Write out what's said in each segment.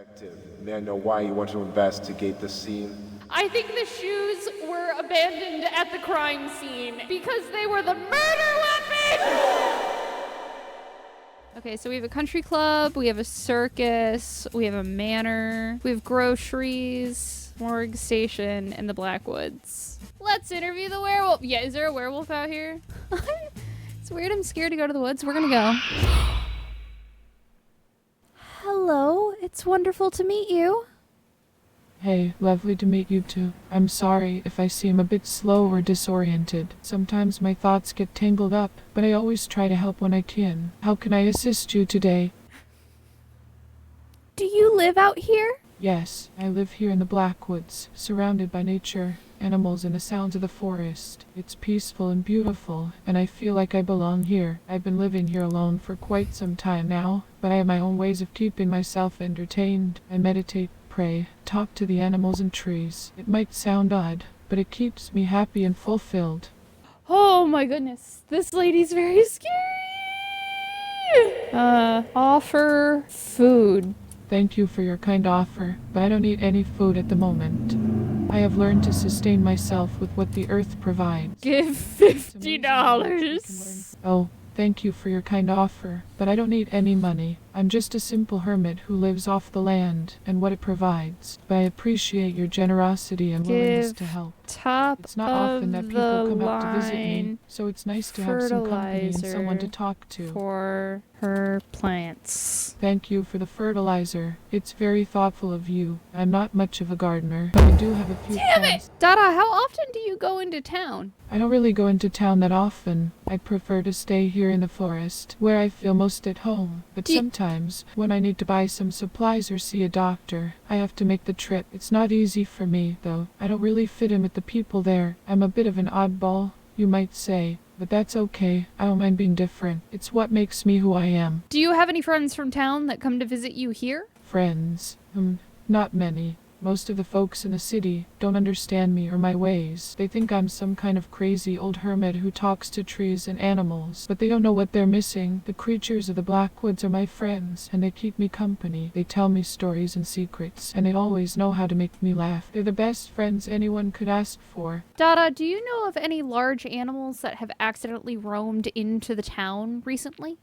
Detective, may I know why you want to investigate the scene? I think the shoes were abandoned at the crime scene because they were the murder weapon! Okay, so we have a country club, we have a circus, we have a manor, we have groceries, morgue station, and the Blackwoods. Let's interview the werewolf. Yeah, is there a werewolf out here? It's weird, I'm scared to go to the woods. We're gonna go. Hello, it's wonderful to meet you. Hey, lovely to meet you too. I'm sorry if I seem a bit slow or disoriented. Sometimes my thoughts get tangled up, but I always try to help when I can. How can I assist you today? Do you live out here? Yes, I live here in the Blackwoods, surrounded by nature, animals, and the sounds of the forest. It's peaceful and beautiful, and I feel like I belong here. I've been living here alone for quite some time now, but I have my own ways of keeping myself entertained. I meditate, pray, talk to the animals and trees. It might sound odd, but it keeps me happy and fulfilled. Oh my goodness, this lady's very scary. Offer food. Thank you for your kind offer, but I don't need any food at the moment. I have learned to sustain myself with what the earth provides. Give $50. Oh, thank you for your kind offer, but I don't need any money. I'm just a simple hermit who lives off the land and what it provides. But I appreciate your generosity and willingness to help. Top It's not of often that people the come out to visit me, line so it's nice to have some company and someone to talk to. for her plants. Thank you for the fertilizer. It's very thoughtful of you. I'm not much of a gardener, but I do have a few plants. Dada, how often do you go into town? I don't really go into town that often. I prefer to stay here in the forest, where I feel most at home. But sometimes, when I need to buy some supplies or see a doctor, I have to make the trip. It's not easy for me, though. I don't really fit in with the people there. I'm a bit of an oddball, you might say. But that's okay. I don't mind being different. It's what makes me who I am. Do you have any friends from town that come to visit you here? Friends? Not many. Most of the folks in the city don't understand me or my ways. They think I'm some kind of crazy old hermit who talks to trees and animals, but they don't know what they're missing. The creatures of the Blackwoods are my friends, and they keep me company. They tell me stories and secrets, and they always know how to make me laugh. They're the best friends anyone could ask for. Dada, do you know of any large animals that have accidentally roamed into the town recently?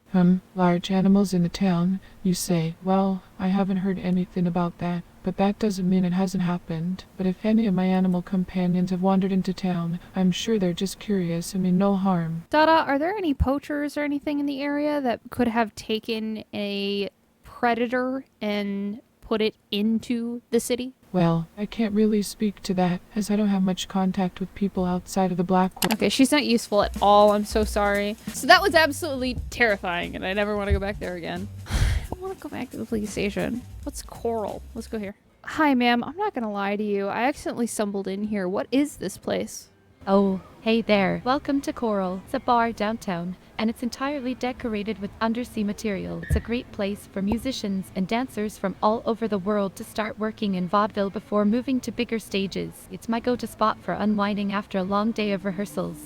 Large animals in the town, you say? Well, I haven't heard anything about that. But that doesn't mean it hasn't happened. But if any of my animal companions have wandered into town, I'm sure they're just curious and mean no harm. Dada, are there any poachers or anything in the area that could have taken a predator and put it into the city? Well, I can't really speak to that, as I don't have much contact with people outside of the Blackwoods. Okay, she's not useful at all. I'm so sorry. So that was absolutely terrifying, and I never want to go back there again. I want to go back to the police station. What's Coral? Let's go here. Hi, ma'am. I'm not going to lie to you. I accidentally stumbled in here. What is this place? Oh, hey there. Welcome to Coral. It's a bar downtown, and it's entirely decorated with undersea material. It's a great place for musicians and dancers from all over the world to start working in vaudeville before moving to bigger stages. It's my go-to spot for unwinding after a long day of rehearsals.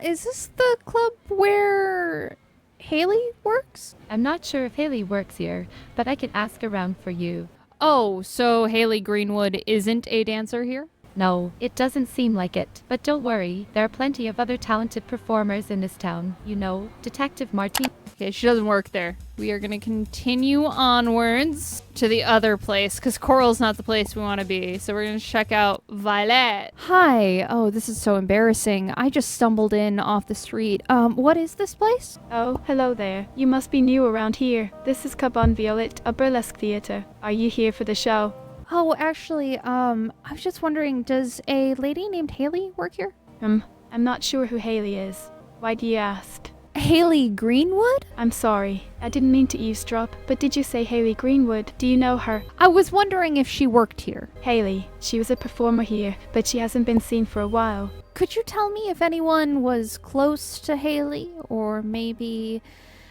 Is this the club where Haley works? I'm not sure if Haley works here, but I can ask around for you. Oh, so Haley Greenwood isn't a dancer here? No, it doesn't seem like it. But don't worry, there are plenty of other talented performers in this town. You know, Detective Martin. Okay, she doesn't work there. We are going to continue onwards to the other place, because Coral's not the place we want to be. So we're going to check out Violet. Hi. Oh, this is so embarrassing. I just stumbled in off the street. What is this place? Oh, hello there. You must be new around here. This is Cabane Violet, a burlesque theater. Are you here for the show? Oh, actually, I was just wondering, does a lady named Haley work here? I'm not sure who Haley is. Why do you ask? Haley Greenwood? I'm sorry. I didn't mean to eavesdrop, but did you say Haley Greenwood? Do you know her? I was wondering if she worked here. Haley. She was a performer here, but she hasn't been seen for a while. Could you tell me if anyone was close to Haley, or maybe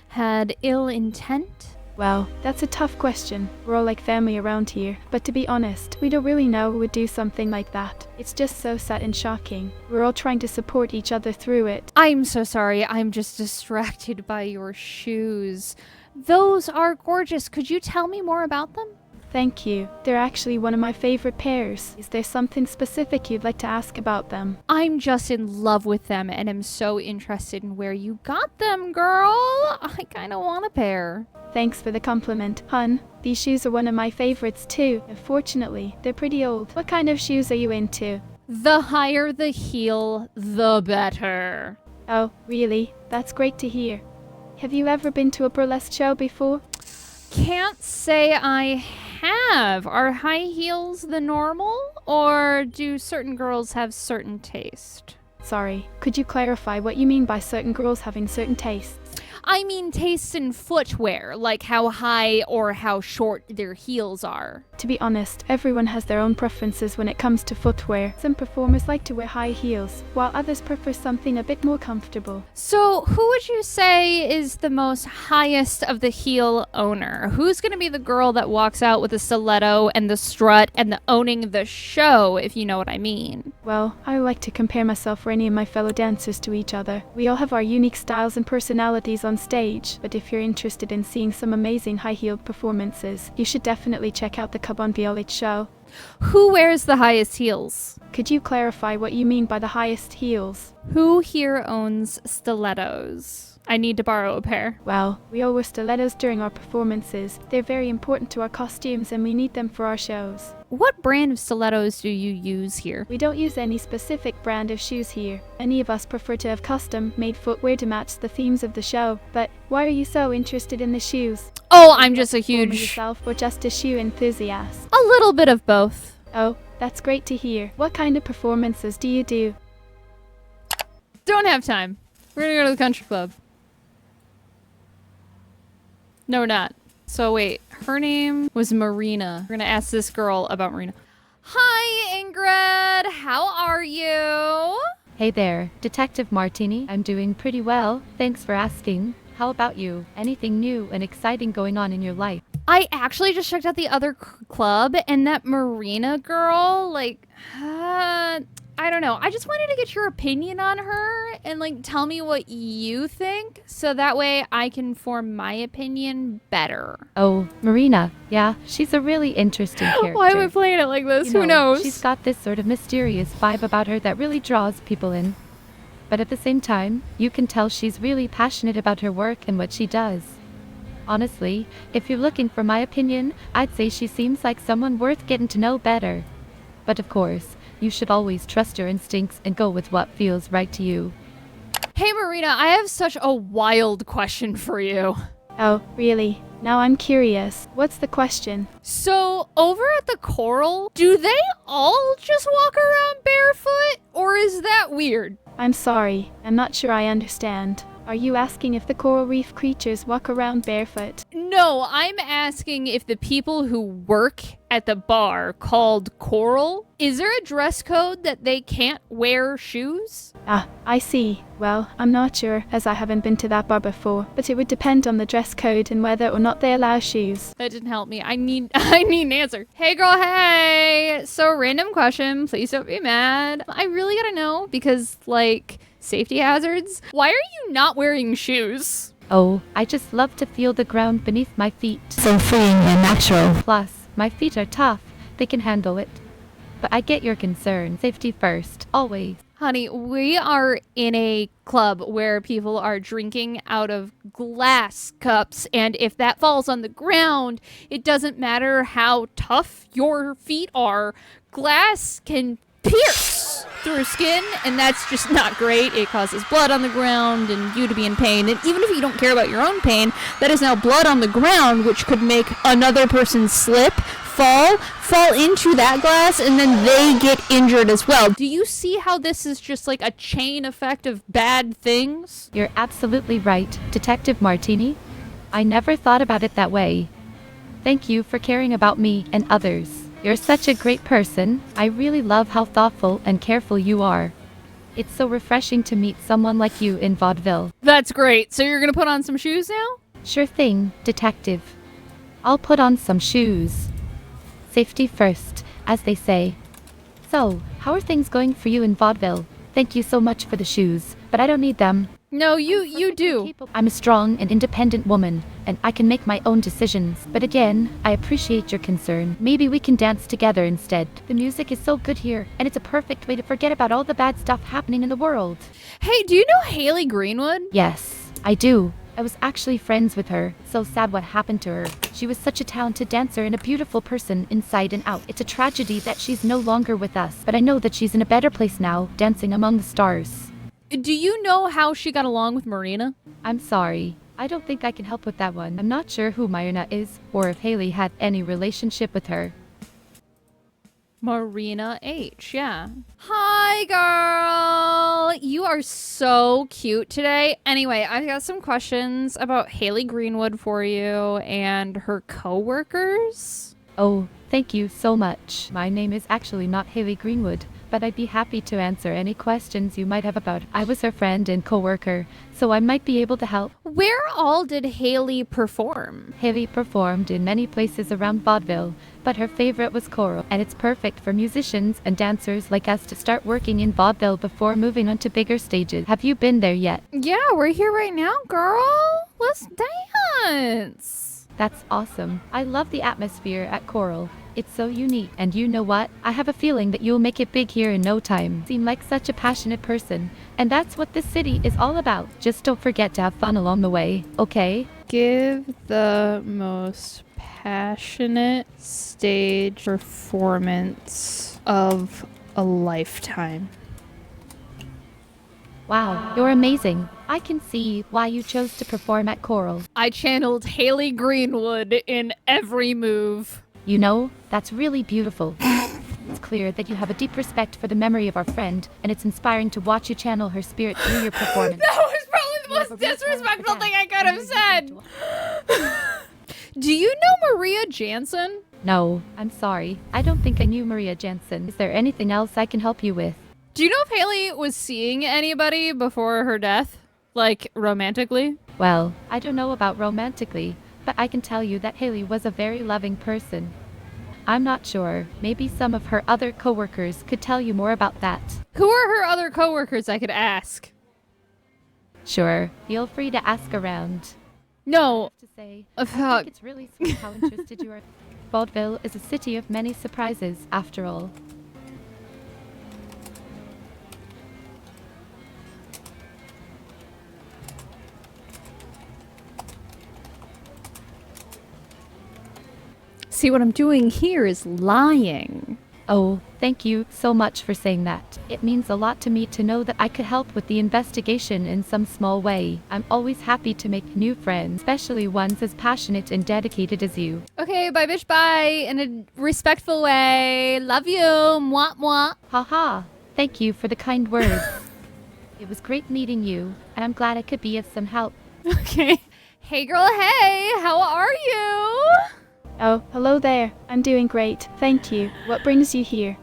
had ill intent? Well, that's a tough question. We're all like family around here. But to be honest, we don't really know who would do something like that. It's just so sad and shocking. We're all trying to support each other through it. I'm so sorry. I'm just distracted by your shoes. Those are gorgeous. Could you tell me more about them? Thank you. They're actually one of my favorite pairs. Is there something specific you'd like to ask about them? I'm just in love with them and am so interested in where you got them, girl. I kind of want a pair. Thanks for the compliment, hun. These shoes are one of my favorites too. Unfortunately, they're pretty old. What kind of shoes are you into? The higher the heel, the better. Oh, really? That's great to hear. Have you ever been to a burlesque show before? Can't say I have. Are high heels the normal, or do certain girls have certain taste? Sorry, could you clarify what you mean by certain girls having certain tastes? I mean tastes in footwear, like how high or how short their heels are. To be honest, everyone has their own preferences when it comes to footwear. Some performers like to wear high heels, while others prefer something a bit more comfortable. So who would you say is the most highest of the heel owner? Who's going to be the girl that walks out with the stiletto and the strut and the owning the show, if you know what I mean? Well, I like to compare myself or any of my fellow dancers to each other. We all have our unique styles and personalities on stage, but if you're interested in seeing some amazing high-heeled performances, you should definitely check out the Cabon Violet show. Who wears the highest heels? Could you clarify what you mean by the highest heels? Who here owns stilettos? I need to borrow a pair. Well, we all wear stilettos during our performances. They're very important to our costumes and we need them for our shows. What brand of stilettos do you use here? We don't use any specific brand of shoes here. Any of us prefer to have custom-made footwear to match the themes of the show. But why are you so interested in the shoes? Oh, I'm just a Performer huge... yourself or just a shoe enthusiast? A little bit of both. Oh, that's great to hear. What kind of performances do you do? Don't have time. We're gonna go to the country club. No, we're not. So wait, her name was Marina. We're gonna ask this girl about Marina. Hi, Ingrid. How are you? Hey there, Detective Martini. I'm doing pretty well. Thanks for asking. How about you? Anything new and exciting going on in your life? I actually just checked out the other club, and that Marina girl, like, I don't know. I just wanted to get your opinion on her and, like, tell me what you think, so that way I can form my opinion better. Oh, Marina. Yeah, she's a really interesting character. Why am I playing it like this? You Who know, knows? She's got this sort of mysterious vibe about her that really draws people in. But at the same time, you can tell she's really passionate about her work and what she does. Honestly, if you're looking for my opinion, I'd say she seems like someone worth getting to know better. But of course, you should always trust your instincts and go with what feels right to you. Hey, Marina, I have such a wild question for you. Oh, really? Now I'm curious. What's the question? So, over at the Coral, do they all just walk around barefoot? Or is that weird? I'm sorry. I'm not sure I understand. Are you asking if the coral reef creatures walk around barefoot? No, I'm asking if the people who work at the bar called Coral, is there a dress code that they can't wear shoes? Ah, I see. Well, I'm not sure, as I haven't been to that bar before, but it would depend on the dress code and whether or not they allow shoes. That didn't help me. I need an answer. Hey girl, hey! So random question, please don't be mad. I really gotta know because, like, safety hazards? Why are you not wearing shoes? Oh, I just love to feel the ground beneath my feet. So freeing and natural. Plus, my feet are tough. They can handle it. But I get your concern. Safety first, always. Honey, we are in a club where people are drinking out of glass cups, and if that falls on the ground, it doesn't matter how tough your feet are. Glass can pierce through skin, and that's just not great. It causes blood on the ground and you to be in pain. And even if you don't care about your own pain, that is now blood on the ground, which could make another person slip, fall into that glass, and then they get injured as well. Do you see how this is just like a chain effect of bad things? You're absolutely right, Detective Martini. I never thought about it that way. Thank you for caring about me and others. You're such a great person. I really love how thoughtful and careful you are. It's so refreshing to meet someone like you in Vaudeville. That's great. So you're gonna put on some shoes now? Sure thing, Detective. I'll put on some shoes. Safety first, as they say. So, how are things going for you in Vaudeville? Thank you so much for the shoes, but I don't need them. No, you do. I'm a strong and independent woman, and I can make my own decisions. But again, I appreciate your concern. Maybe we can dance together instead. The music is so good here, and it's a perfect way to forget about all the bad stuff happening in the world. Hey, do you know Haley Greenwood? Yes, I do. I was actually friends with her. So sad what happened to her. She was such a talented dancer and a beautiful person inside and out. It's a tragedy that she's no longer with us, but I know that she's in a better place now, dancing among the stars. Do you know how she got along with Marina? I'm sorry. I don't think I can help with that one. I'm not sure who Marina is, or if Haley had any relationship with her. Marina H, yeah. Hi, girl! You are so cute today. Anyway, I've got some questions about Haley Greenwood for you and her co-workers. Oh, thank you so much. My name is actually not Haley Greenwood, but I'd be happy to answer any questions you might have about her. I was her friend and co-worker, so I might be able to help. Where all did Haley perform? Haley performed in many places around Vaudeville, but her favorite was choral, and it's perfect for musicians and dancers like us to start working in Vaudeville before moving on to bigger stages. Have you been there yet? Yeah, we're here right now, girl. Let's dance. That's awesome. I love the atmosphere at Choral. It's so unique. And you know what? I have a feeling that you'll make it big here in no time. You seem like such a passionate person. And that's what this city is all about. Just don't forget to have fun along the way, okay? Give the most passionate stage performance of a lifetime. Wow, you're amazing. I can see why you chose to perform at Choral. I channeled Haley Greenwood in every move. You know, that's really beautiful. It's clear that you have a deep respect for the memory of our friend, and it's inspiring to watch you channel her spirit through your performance. That was probably the most disrespectful thing I could have said. Do you know Maria Jansen? No, I'm sorry. I don't think I knew Maria Jansen. Is there anything else I can help you with? Do you know if Haley was seeing anybody before her death? Like, romantically? Well, I don't know about romantically, but I can tell you that Haley was a very loving person. I'm not sure. Maybe some of her other coworkers could tell you more about that. Who are her other coworkers I could ask? Sure, feel free to ask around. No. To say, Oh, I fuck. think it's really sweet how interested you are. Vaudeville is a city of many surprises, after all. See, what I'm doing here is lying. Oh, thank you so much for saying that. It means a lot to me to know that I could help with the investigation in some small way. I'm always happy to make new friends, especially ones as passionate and dedicated as you. Okay, bye bitch, bye. In a respectful way. Love you. Mwah, mwah. Haha, thank you for the kind words. It was great meeting you, and I'm glad I could be of some help. Okay. Hey girl, hey. How are you? Oh, hello there. I'm doing great. Thank you. What brings you here?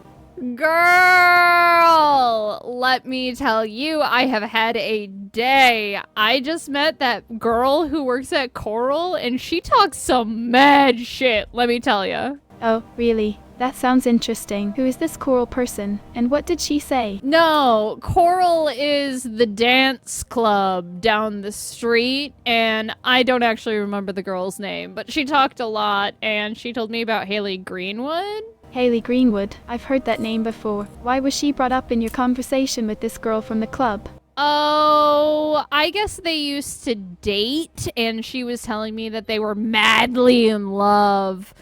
Girl, let me tell you, I have had a day. I just met that girl who works at Coral, and she talks some mad shit, let me tell you. Oh, really? That sounds interesting. Who is this Coral person, and what did she say? No, Coral is the dance club down the street, and I don't actually remember the girl's name, but she talked a lot, and she told me about Haley Greenwood. Haley Greenwood. I've heard that name before. Why was she brought up in your conversation with this girl from the club? Oh, I guess they used to date, and she was telling me that they were madly in love.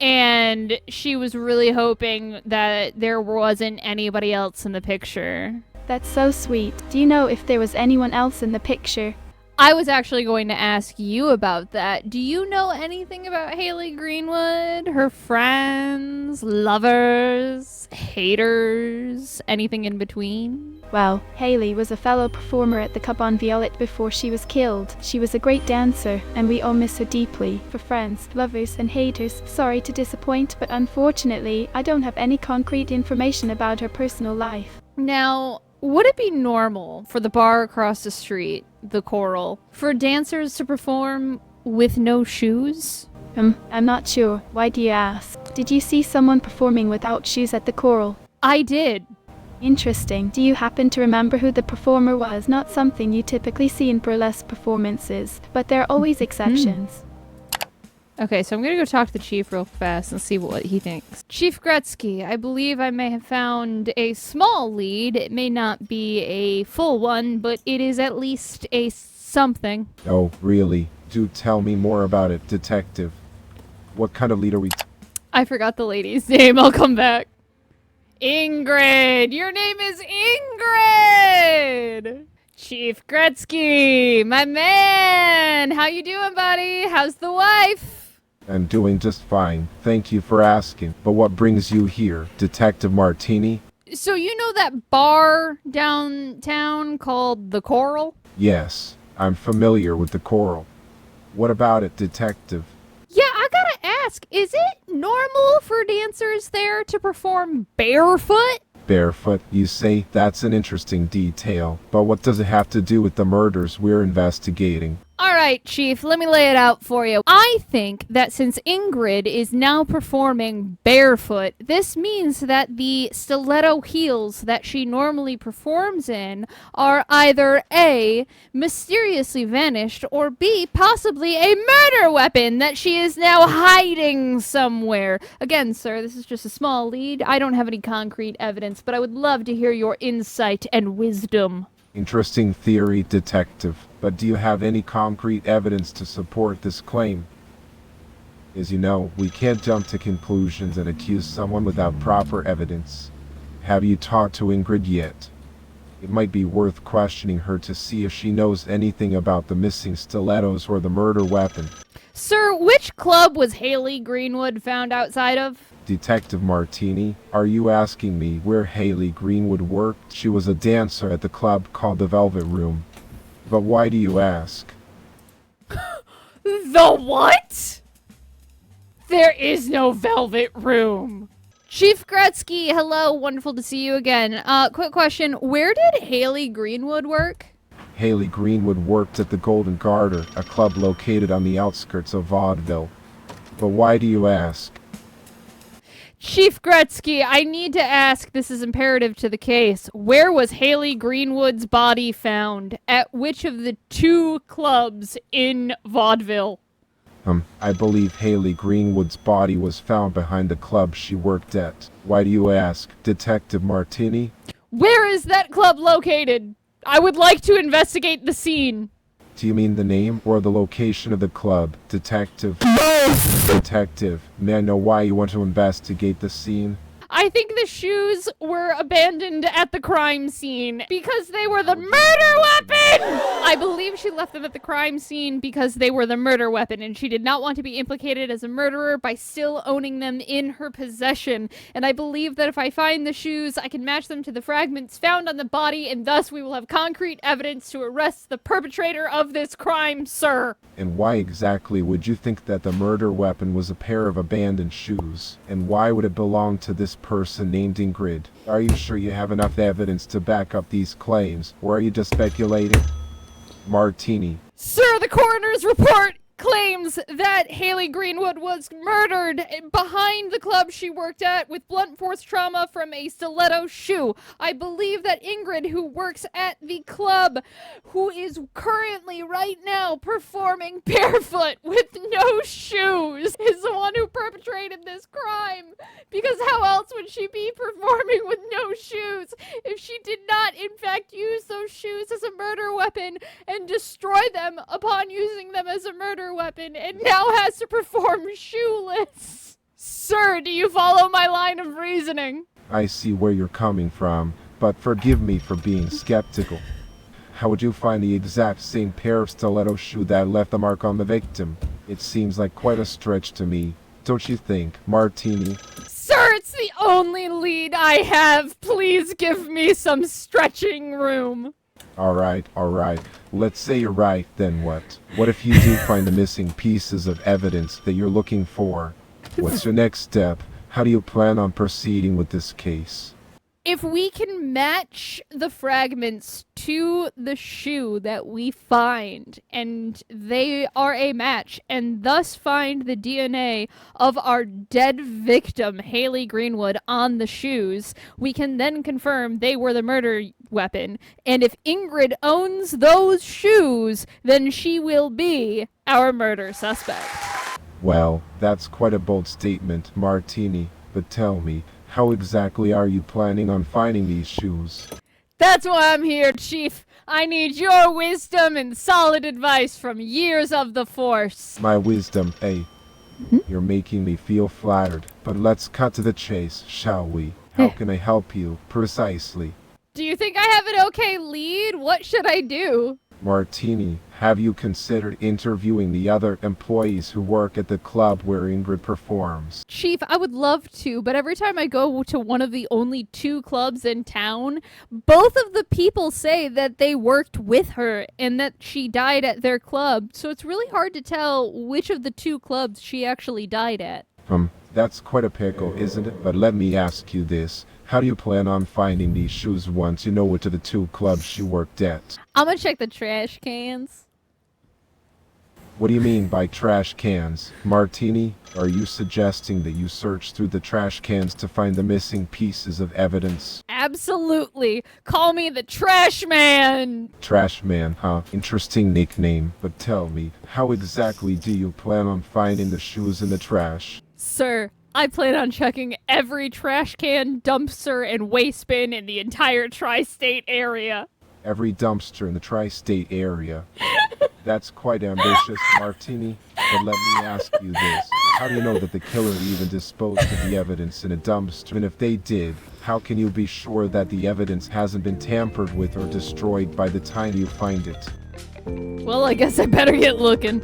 And she was really hoping that there wasn't anybody else in the picture. That's so sweet. Do you know if there was anyone else in the picture? I was actually going to ask you about that. Do you know anything about Haley Greenwood? Her friends, lovers, haters, anything in between? Well, Haley was a fellow performer at the Cabane Violet before she was killed. She was a great dancer, and we all miss her deeply. For friends, lovers, and haters, sorry to disappoint, but unfortunately, I don't have any concrete information about her personal life. Now, would it be normal for the bar across the street, the Coral, for dancers to perform with no shoes? I'm not sure. Why do you ask? Did you see someone performing without shoes at the Coral? I did. Interesting. Do you happen to remember who the performer was? Not something you typically see in burlesque performances, but there are always exceptions. Okay, so I'm gonna go talk to the chief real fast and see what he thinks. Chief Gretzky, I believe I may have found a small lead. It may not be a full one, but it is at least a something. Oh, really? Do tell me more about it, detective. What kind of lead are we... I forgot the lady's name. I'll come back. Ingrid! Your name is Ingrid! Chief Gretzky, my man! How you doing, buddy? How's the wife? I'm doing just fine. Thank you for asking. But what brings you here, Detective Martini? So you know that bar downtown called The Coral? Yes, I'm familiar with the Coral. What about it, Detective? Yeah, I gotta ask, is it normal for dancers there to perform barefoot? Barefoot, you say? That's an interesting detail. But what does it have to do with the murders we're investigating? Alright, Chief, let me lay it out for you. I think that since Ingrid is now performing barefoot, this means that the stiletto heels that she normally performs in are either A, mysteriously vanished, or B, possibly a murder weapon that she is now hiding somewhere. Again, sir, this is just a small lead. I don't have any concrete evidence, but I would love to hear your insight and wisdom. Interesting theory, Detective. But do you have any concrete evidence to support this claim? As you know, we can't jump to conclusions and accuse someone without proper evidence. Have you talked to Ingrid yet? It might be worth questioning her to see if she knows anything about the missing stilettos or the murder weapon. Sir, which club was Haley Greenwood found outside of? Detective Martini, are you asking me where Haley Greenwood worked? She was a dancer at the club called the Velvet Room. But why do you ask? The what? There is no Velvet Room. Chief Gretzky, hello, wonderful to see you again. Quick question, where did Haley Greenwood work? Haley Greenwood worked at the Golden Garter, a club located on the outskirts of Vaudeville. But why do you ask? Chief Gretzky, I need to ask, this is imperative to the case. Where was Haley Greenwood's body found? At which of the two clubs in Vaudeville? I believe Haley Greenwood's body was found behind the club she worked at. Why do you ask, Detective Martini? Where is that club located? I would like to investigate the scene. Do you mean the name or the location of the club, Detective? Both! Detective, may I know why you want to investigate the scene? I think the shoes were abandoned at the crime scene because they were the murder weapon! I believe she left them at the crime scene because they were the murder weapon, and she did not want to be implicated as a murderer by still owning them in her possession. And I believe that if I find the shoes, I can match them to the fragments found on the body, and thus we will have concrete evidence to arrest the perpetrator of this crime, sir. And why exactly would you think that the murder weapon was a pair of abandoned shoes? And why would it belong to this person named Ingrid? Are you sure you have enough evidence to back up these claims, or are you just speculating? Martini. Sir, the coroner's report claims that Haley Greenwood was murdered behind the club she worked at with blunt force trauma from a stiletto shoe. I believe that Ingrid, who works at the club, who is currently right now performing barefoot with no shoes, is the one who perpetrated this crime. Because how else would she be performing with no shoes if she did not, in fact, use those shoes as a murder weapon and destroy them upon using them as a murder weapon and now has to perform shoeless? Sir, do you follow my line of reasoning? I see where you're coming from, but forgive me for being skeptical. How would you find the exact same pair of stiletto shoe that left the mark on the victim? It seems like quite a stretch to me, don't you think, Martini? Sir, it's the only lead I have. Please give me some stretching room. Alright. Let's say you're right, then what? What if you do find the missing pieces of evidence that you're looking for? What's your next step? How do you plan on proceeding with this case? If we can match the fragments to the shoe that we find, and they are a match, and thus find the DNA of our dead victim, Haley Greenwood, on the shoes, we can then confirm they were the murder weapon. And if Ingrid owns those shoes, then she will be our murder suspect. Well, that's quite a bold statement, Martini. But tell me, how exactly are you planning on finding these shoes? That's why I'm here, Chief. I need your wisdom and solid advice from years of the Force. My wisdom, eh? You're making me feel flattered. But let's cut to the chase, shall we? How can I help you, precisely? Do you think I have an okay lead? What should I do? Martini, have you considered interviewing the other employees who work at the club where Ingrid performs? Chief, I would love to, but every time I go to one of the only 2 clubs in town, both of the people say that they worked with her and that she died at their club. So it's really hard to tell which of the 2 clubs she actually died at. That's quite a pickle, isn't it? But let me ask you this. How do you plan on finding these shoes once you know which of the 2 clubs she worked at? I'm gonna check the trash cans. What do you mean by trash cans? Martini, are you suggesting that you search through the trash cans to find the missing pieces of evidence? Absolutely. Call me the Trash Man. Trash Man, huh? Interesting nickname. But tell me, how exactly do you plan on finding the shoes in the trash? Sir, I plan on checking every trash can, dumpster, and waste bin in the entire tri-state area. Every dumpster in the tri-state area. That's quite ambitious, Martini. But let me ask you this. How do you know that the killer even disposed of the evidence in a dumpster? And if they did, how can you be sure that the evidence hasn't been tampered with or destroyed by the time you find it? Well, I guess I better get looking.